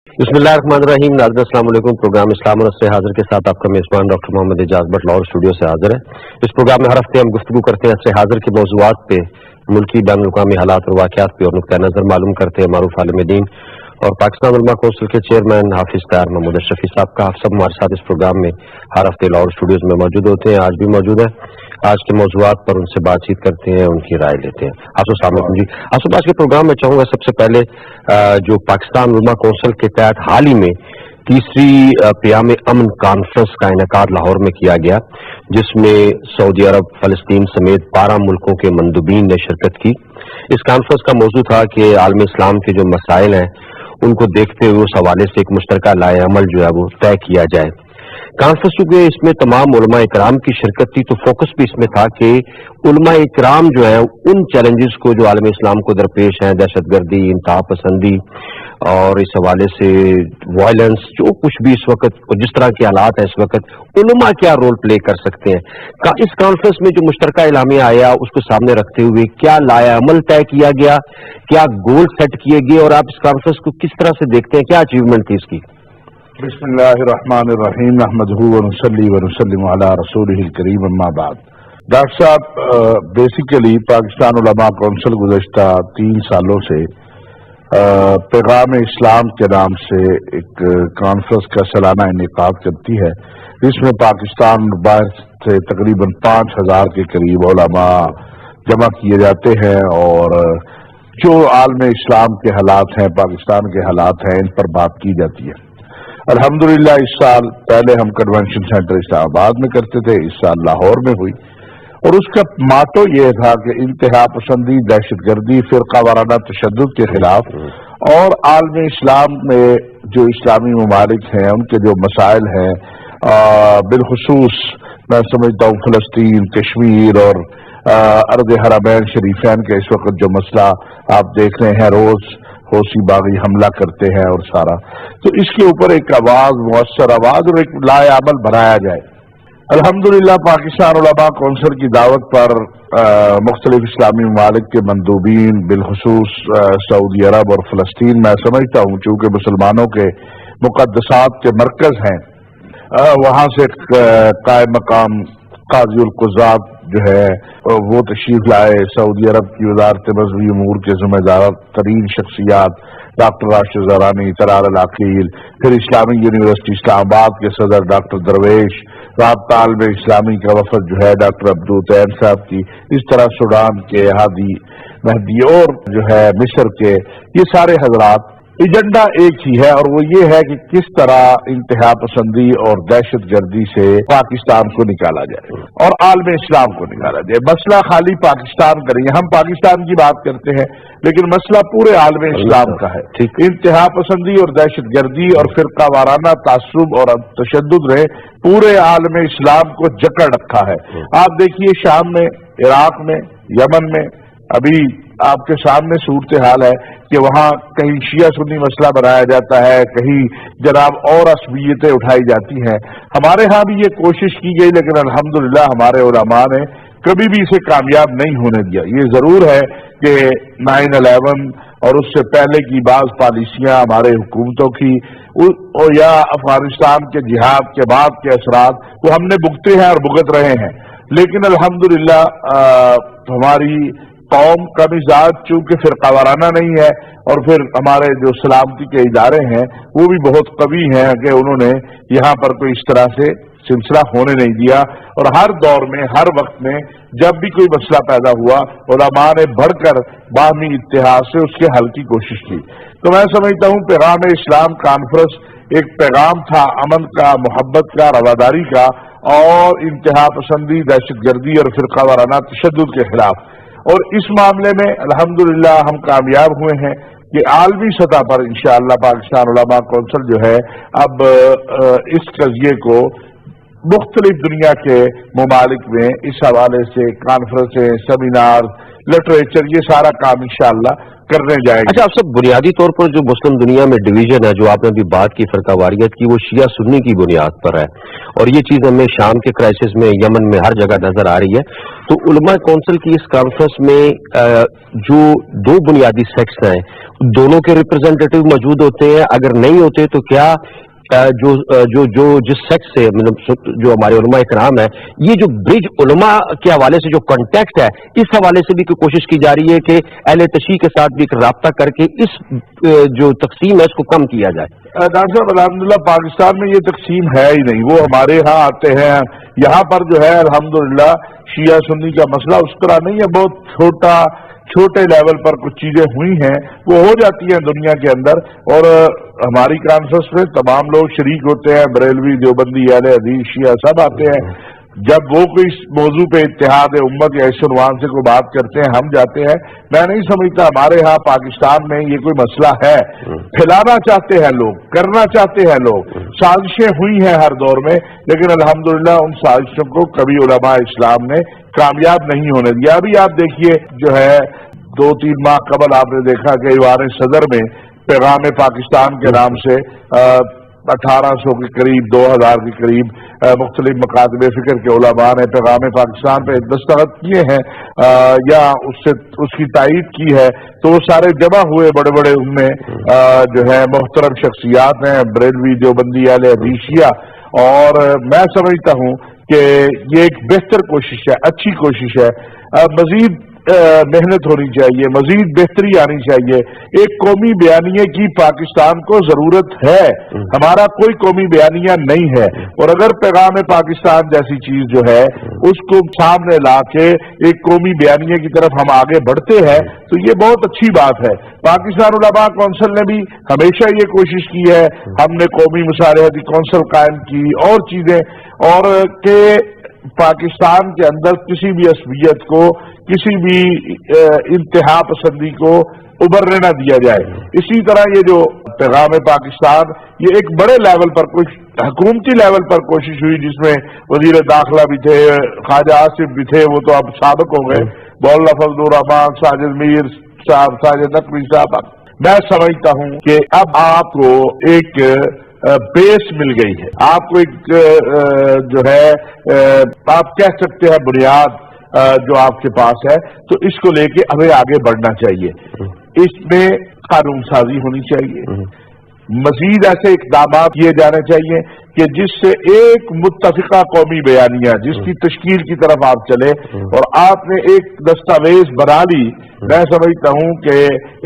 बिस्मिल्लाहिर्रहमानिर्रहीम। नाज़रीन अस्सलाम वालेकुम। प्रोग्राम इस्लाम और असर हाजिर के साथ आपका मेज़बान डॉक्टर मोहम्मद एजाज भट्ट लाहौर स्टूडियो से हाजिर है। इस प्रोग्राम में हर हफ्ते हम गुफ्तगू करते हैं असर हाजिर के मौज़ूआत पे, मुल्की बैनुल-अक़वामी हालात और वाक़यात पे और नुक्ता नज़र मालूम करते हैं। मारूफ आलिम दीन और पाकिस्तान उलमा कौंसिल के चेयरमैन हाफिज तैयार महमूद शफी साहब का आप सब हमारे साथ इस प्रोग्राम में हर हफ्ते लाहौर स्टूडियोज में मौजूद होते हैं। आज भी मौजूद है। आज के मौज़ूआत पर उनसे बातचीत करते हैं, उनकी राय लेते हैं। अस्सलाम जी। आज के प्रोग्राम में चाहूँगा सबसे पहले जो पाकिस्तान उलमा कौंसिल के तहत हाल ही में तीसरी क़याम अमन कॉन्फ्रेंस का इनेकाद लाहौर में किया गया, जिसमें सऊदी अरब, फलस्तीन समेत 12 मुल्कों के मंदूबीन ने शिरकत की। इस कॉन्फ्रेंस का मौजू था कि आलम इस्लाम के जो मसाइल हैं उनको देखते हुए उस हवाले से एक मुश्तरका लाए अमल जो है वो तय किया जाए। कॉन्फ्रेंस चूंकि इसमें तमाम उलमा इकराम की शिरकत थी, तो फोकस भी इसमें था कि उलमा इकराम जो है उन चैलेंजेस को जो आलम इस्लाम को दरपेश हैं, दहशतगर्दी, इंतहा पसंदी और इस हवाले से वायलेंस, जो कुछ भी इस वक्त जिस तरह के हालात हैं इस वक्त, उलमा क्या रोल प्ले कर सकते हैं। इस कॉन्फ्रेंस में जो मुश्तरका इलामिया आया उसको सामने रखते हुए क्या लाया अमल तय किया गया, क्या गोल सेट किए गए और आप इस कॉन्फ्रेंस को किस तरह से देखते हैं, क्या अचीवमेंट थी इसकी? बिस्मिल्लाहिर्रहमानिर्रहीम नहमदुहु व नुसल्ली व नुसल्लिमु अला रसूलिहिल करीम अम्मा बाद। डॉक्टर साहब, बेसिकली पाकिस्तान उलमा कौंसिल गुज़श्ता 3 सालों से पैगाम इस्लाम के नाम से एक कॉन्फ्रेंस का सालाना इनेकाद करती है, जिसमें पाकिस्तान बाहर से तकरीबन 5000 के करीब उलमा जमा किए जाते हैं और जो आलम इस्लाम के हालात हैं, पाकिस्तान के हालात हैं, इन पर बात की जाती है। अल्हम्दुलिल्लाह इस साल पहले हम कन्वेंशन सेंटर इस्लामाबाद में करते थे, इस साल लाहौर में हुई और उसका माटो ये था कि इंतहा पसंदी, दहशतगर्दी, फिरका वाराना तशद्दुद के खिलाफ और आलम इस्लाम में जो इस्लामी ममालिक हैं उनके जो मसाइल हैं, बिलखुसूस मैं समझता हूँ फलस्तीन, कश्मीर और अर्द हरमैन शरीफैन के इस वक्त जो मसला आप देख रहे हैं, रोज होशी बागी हमला करते हैं और सारा, तो इसके ऊपर एक आवाज, मुअस्सर आवाज और एक लाए अमल बनाया जाए। अल्हम्दुलिल्लाह पाकिस्तान उलमा कौंसिल की दावत पर मुख्तलिफ इस्लामी ममालिक के मंदूबीन, बिलखुसूस सऊदी अरब और फलस्तीन, मैं समझता हूँ चूंकि मुसलमानों के मुकद्दसात के मरकज हैं, वहां से कायम मकाम काजी उल कुज़ात जो है वो तशरीफ लाए। सऊदी अरब की वज़ारत मज़हबी उमूर के ज़िम्मेदार तरीन शख्सियात डॉक्टर राशिद ज़रानी, तरार अल अकील, फिर इस्लामी यूनिवर्सिटी इस्लामाबाद के सदर डॉक्टर दरवेश, राब्ता आलम इस्लामी का वफद जो है डॉक्टर अब्दुल तैन साहब की, इस तरह सूडान के हादी महदी और जो है मिस्र के, ये सारे हजरात, एजेंडा एक ही है और वो ये है कि किस तरह इंतहा पसंदी और दहशतगर्दी से पाकिस्तान को निकाला जाए और आलम इस्लाम को निकाला जाए। मसला खाली पाकिस्तान का नहीं है, हम पाकिस्तान की बात करते हैं लेकिन मसला पूरे आलम इस्लाम का है। इंतहा पसंदी और दहशतगर्दी और फिरका वाराना तासुब और तशद्दुद ने पूरे आलम इस्लाम को जकड़ रखा है। आप देखिए शाम में, इराक में, यमन में, अभी आपके सामने सूरत हाल है कि वहां कहीं शिया सुन्नी मसला बनाया जाता है, कहीं जनाब और असबियतें उठाई जाती हैं। हमारे यहाँ भी ये कोशिश की गई लेकिन अल्हम्दुलिल्लाह हमारे उलमा ने कभी भी इसे कामयाब नहीं होने दिया। ये जरूर है कि 9/11 और उससे पहले की बाज पॉलिसियां हमारे हुकूमतों की या अफगानिस्तान के जिहाद के बाद के असरात वो हमने भुगते हैं और भुगत रहे हैं, लेकिन अल्हम्दुलिल्लाह हमारी कौम का मिजाज चूंकि फिरका वाराना नहीं है और फिर हमारे जो सलामती के इदारे हैं वो भी बहुत कवी हैं कि उन्होंने यहाँ पर कोई इस तरह से सिलसिला होने नहीं दिया और हर दौर में, हर वक्त में जब भी कोई मसला पैदा हुआ उलमा ने बढ़कर बाहमी इत्तेहाद से उसके हल की कोशिश की। तो मैं समझता हूँ पैगाम इस्लाम कॉन्फ्रेंस एक पैगाम था अमन का, मोहब्बत का, रवादारी का और इंतहा पसंदी, दहशतगर्दी और फिरका वाराना तशद्दुद के खिलाफ। और इस मामले में अल्हम्दुलिल्लाह हम कामयाब हुए हैं कि आलमी सतह पर इंशाअल्लाह पाकिस्तान उलमा कौंसिल जो है अब इस कज़िये को मुख्तलिफ दुनिया के ममालिक में इस हवाले से कॉन्फ्रेंसें, सेमिनार, लिटरेचर, ये सारा काम इंशाअल्लाह करने जाएंगे। अच्छा, आप सब बुनियादी तौर पर जो मुस्लिम दुनिया में डिवीजन है, जो आपने अभी बात की फरकावारियत की, वो शिया सुन्नी की बुनियाद पर है और ये चीज हमें शाम के क्राइसिस में, यमन में, हर जगह नजर आ रही है। तो उलमा कौंसिल की इस कॉन्फ्रेंस में जो 2 बुनियादी सेक्ट्स हैं दोनों के रिप्रेजेंटेटिव मौजूद होते हैं? अगर नहीं होते तो क्या जो जिस सेक्ट से मतलब जो हमारे उलमा इकराम है, ये जो ब्रिज उलमा के हवाले से जो कॉन्टेक्ट है, इस हवाले से भी कोई कोशिश की जा रही है कि अहले तशरीह के साथ भी एक राब्ता करके इस जो तकसीम है इसको कम किया जाए? डॉक्टर साहब अल्हम्दुलिल्लाह पाकिस्तान में ये तकसीम है ही नहीं। वो हमारे यहाँ आते हैं, यहाँ पर जो है अल्हम्दुलिल्लाह शिया सुन्नी का मसला उस तरह नहीं है, बहुत छोटे लेवल पर कुछ चीजें हुई हैं, वो हो जाती हैं दुनिया के अंदर। और हमारी कॉन्फ्रेंस में तमाम लोग शरीक होते हैं, बरेलवी, देवबंदी, अहले हदीस, शिया सब आते हैं। जब वो कोई मौजू पे इत्तेहाद उम्मत या इस उन्वान से कोई बात करते हैं, हम जाते हैं। मैं नहीं समझता हमारे यहाँ पाकिस्तान में ये कोई मसला है। फैलाना चाहते हैं लोग, करना चाहते हैं लोग, साजिशें हुई हैं हर दौर में, लेकिन अल्हम्दुलिल्लाह उन साजिशों को कभी उलमा इस्लाम ने कामयाब नहीं होने दिया। अभी आप देखिए जो है 2-3 माह कबल आपने देखा कि इवान सदर में पैगाम पाकिस्तान के नाम से 1800 के करीब 2000 के करीब मुख्तलिफ मकातबे फिक्र के उलमा ने पैगाम पाकिस्तान पे दस्तखत किए हैं या उसकी तायीद की है। तो वो सारे जमा हुए बड़े बड़े, उनमें जो है मोहतरम शख्सियात हैं, बरेलवी, देवबंदी, अहले हदीस, शिया। और मैं समझता हूँ कि ये एक बेहतर कोशिश है, अच्छी कोशिश है। मजीद मेहनत होनी चाहिए, मजीद बेहतरी आनी चाहिए। एक कौमी बयानिए की पाकिस्तान को जरूरत है, हमारा कोई कौमी बयानिया नहीं है। और अगर पैगाम पाकिस्तान जैसी चीज जो है उसको सामने ला के एक कौमी बयानिए की तरफ हम आगे बढ़ते हैं तो ये बहुत अच्छी बात है। पाकिस्तान उलमा कौंसिल ने भी हमेशा ये कोशिश की है, हमने कौमी मुसालहती कौंसिल कायम की और चीजें, और के पाकिस्तान के अंदर किसी भी असबियत को, किसी भी इंतहा पसंदी को उभरने न दिया जाए। इसी तरह ये जो पैगाम पाकिस्तान, ये एक बड़े लेवल पर, कुछ हुकूमती लेवल पर कोशिश हुई जिसमें वजीर दाखिला भी थे, ख्वाजा आसिफ भी थे, वो तो अब साबिक हो गए, मौलाना फजलुर रहमान, साजिद मीर साहब, साजिद नकवी साहब। मैं समझता हूँ कि अब आपको एक बेस मिल गई है, आपको एक जो है आप कह सकते हैं बुनियाद जो आपके पास है, तो इसको लेके हमें आगे बढ़ना चाहिए। इसमें कानून साजी होनी चाहिए, मजीद ऐसे इकदाम किए जाने चाहिए कि जिससे एक मुत्तफिका कौमी बयानिया जिसकी तश्कील की तरफ आप चले, और आपने एक दस्तावेज बना ली। मैं समझता हूं कि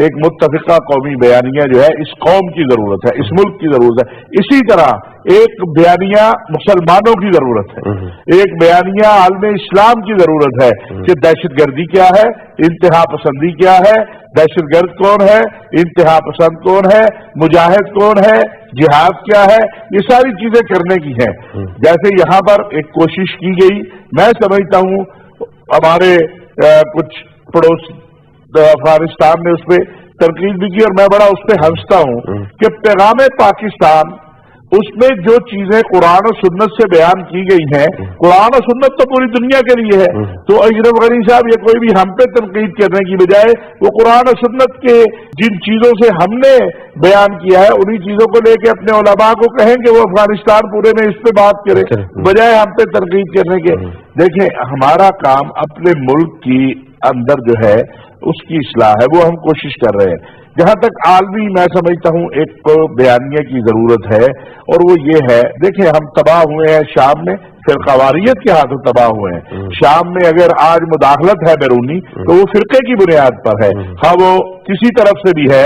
एक मुत्तफिका कौमी बयानिया जो है इस कौम की जरूरत है, इस मुल्क की जरूरत है। इसी तरह एक बयानिया मुसलमानों की जरूरत है, एक बयानिया आलम इस्लाम की जरूरत है कि दहशतगर्दी क्या है, इंतहा पसंदी क्या है, दहशतगर्द कौन है, इंतहा पसंद कौन है, मुजाहिद कौन है, जिहाद क्या है, ये सारी चीजें करने की हैं। जैसे यहाँ पर एक कोशिश की गई, मैं समझता हूँ हमारे कुछ पड़ोसी अफगानिस्तान ने उस पर तनकीद भी की, और मैं बड़ा उस पर हंसता हूँ कि पैगाम पाकिस्तान, उसमें जो चीजें कुरान और सुन्नत से बयान की गई हैं, कुरान और सुन्नत तो पूरी दुनिया के लिए है। तो अशरफ गनी साहब ये कोई भी हम पे तनकीद करने की बजाय वो कुरान और सुन्नत के जिन चीजों से हमने बयान किया है उन्हीं चीजों को लेके अपने उलमा को कहेंगे वो अफगानिस्तान पूरे में इस पे बात करें, बजाय हम पे तनकीद करने के। देखें, हमारा काम अपने मुल्क की अंदर जो है उसकी इस्लाह है, वो हम कोशिश कर रहे हैं। जहां तक आलमी, मैं समझता हूं एक बयानिया की जरूरत है, और वो ये है, देखिए हम तबाह हुए हैं शाम में, फिरकावारियत के हाथों तबाह हुए हैं। शाम में अगर आज मुदाखलत है बैरूनी तो वो फिरके की बुनियाद पर है, हाँ वो किसी तरफ से भी है,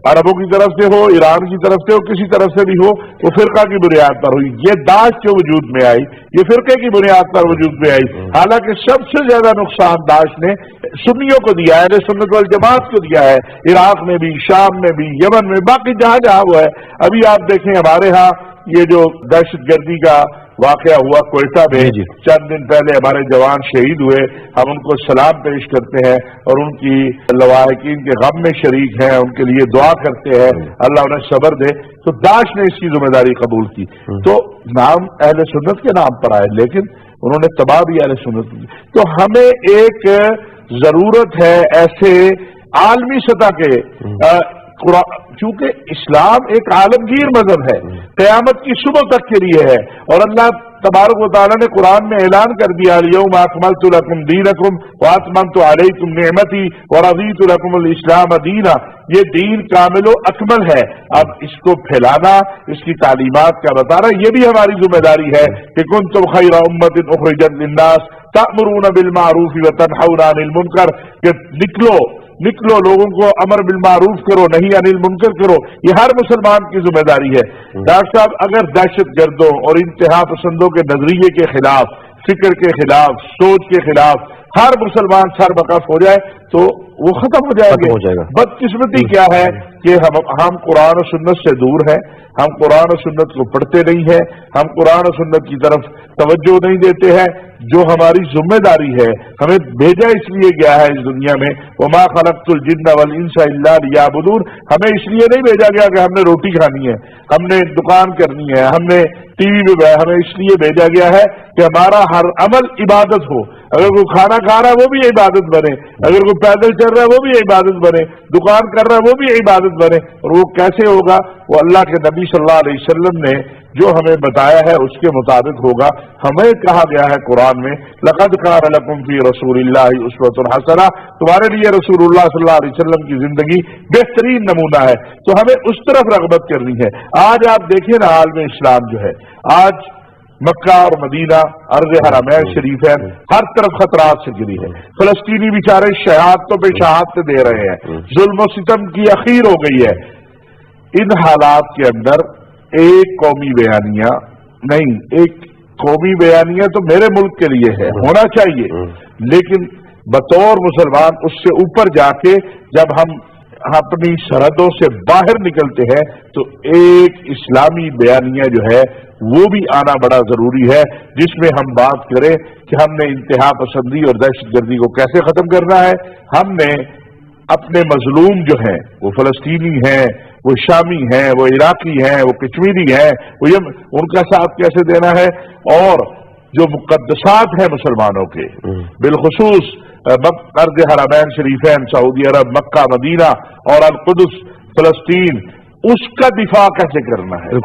अरबों की तरफ से हो, ईरान की तरफ से हो, किसी तरफ से भी हो, वो फिरका की बुनियाद पर हुई। ये दाश जो वजूद में आई, ये फिरके की बुनियाद पर वजूद में आई। हालांकि सबसे ज्यादा नुकसान दाश ने सुन्नियों को दिया है, सुन्नत वल जमात को दिया है, इराक में भी, शाम में भी, यमन में, बाकी जहां जहां हुआ है। अभी आप देखें हमारे यहाँ ये जो दहशतगर्दी का वाकया हुआ कोयटा में, चंद दिन पहले हमारे जवान शहीद हुए, हम उनको सलाम पेश करते हैं और उनकी लवाहिकीन के गम में शरीक हैं, उनके लिए दुआ करते हैं, अल्लाह उन्हें सब्र दे। तो दाश ने इसकी जिम्मेदारी कबूल की, तो नाम अहले सुन्नत के नाम पर आए, लेकिन उन्होंने तबाह भी अहले सुन्नत की। तो हमें एक जरूरत है ऐसे आलमी सतह के, चूंकि इस्लाम एक आलमगीर मजहब है, क़यामत की सुबह तक के लिए है, और अल्लाह तबारक व तआला ने कुरान में ऐलान कर दिया, अल-यौम अकमलतु लकुम दीनकुम व अतममतु अलैकुम निअमती व रज़ीतु लकुमुल इस्लाम दीना। ये दीन कामिल व अकमल है। अब इसको फैलाना, इसकी तालीमात का बताना, ये भी हमारी जिम्मेदारी है कि कुंतुम खैरा उम्मतिन उखरिजत लिन्नास तअमुरूना बिल मारूफ व तनहौना अनिल मुनकर, कि निकलो लोगों को अमर बिल मारूफ करो, नहीं अनिल मुनकर करो। ये हर मुसलमान की जिम्मेदारी है। डॉक्टर साहब, अगर दहशत गर्दों और इंतहा पसंदों के नजरिए के खिलाफ, फिक्र के खिलाफ, सोच के खिलाफ हर मुसलमान सरबकफ हो जाए तो वो खत्म हो जाएगा। बदकिस्मती क्या है कि हम कुरान और सुन्नत से दूर हैं, हम कुरान और सुन्नत को पढ़ते नहीं हैं, हम कुरान और सुन्नत की तरफ तवज्जो नहीं देते हैं। जो हमारी जिम्मेदारी है, हमें भेजा इसलिए गया है इस दुनिया में, वमा खलक़तुल जिन्न वल इंसा इल्ला लियअबुदून, हमें इसलिए नहीं भेजा गया कि हमने रोटी खानी है, हमने दुकान करनी है, हमने टीवी में, हमें इसलिए भेजा गया है कि हमारा हर अमल इबादत हो। अगर कोई खाना खा रहा है वो भी इबादत बने, अगर कोई पैदल चल रहा है वो भी इबादत बने, दुकान कर रहा है वो भी इबादत बने। और वो कैसे होगा? वो अल्लाह के नबी सल्लल्लाहु अलैहि वसल्लम ने जो हमें बताया है उसके मुताबिक होगा। हमें कहा गया है कुरान में, लक़द कान लकुम फी रसूलिल्लाहि उस्वतुन हसना, तुम्हारे लिए रसूलुल्लाह सल्लल्लाहु अलैहि वसल्लम की जिंदगी बेहतरीन नमूना है। तो हमें उस तरफ रग़बत करनी है। आज आप देखिए ना, आलम इस्लाम जो है, आज मक्का और मदीना, अर्ज़ हरमैन शरीफैन, हर तरफ खतरात से घिरी है। फलस्तीनी बेचारे शहादतों पे शहादतें दे रहे हैं, जुल्म सितम की अखीर हो गई है। इन हालात के अंदर एक कौमी बयानिया नहीं, एक कौमी बयानिया तो मेरे मुल्क के लिए है, होना चाहिए, लेकिन बतौर मुसलमान उससे ऊपर जाके जब हम अपनी सरहदों से बाहर निकलते हैं तो एक इस्लामी बयानिया जो है वो भी आना बड़ा जरूरी है, जिसमें हम बात करें कि हमने इंतहा पसंदी और दहशतगर्दी को कैसे खत्म करना है। हमने अपने मजलूम जो हैं, वो फलस्तीनी हैं, वो शामी हैं, वो इराकी हैं, वो कश्मीरी हैं, उनका साथ कैसे देना है। और जो मुकद्दसात हैं मुसलमानों के, बिलखुसूस अर्ज़ हरमैन शरीफैन, सऊदी अरब, मक्का, मदीना और अल कुद्स, फलस्तीन, उसका दिफा कैसे करना है।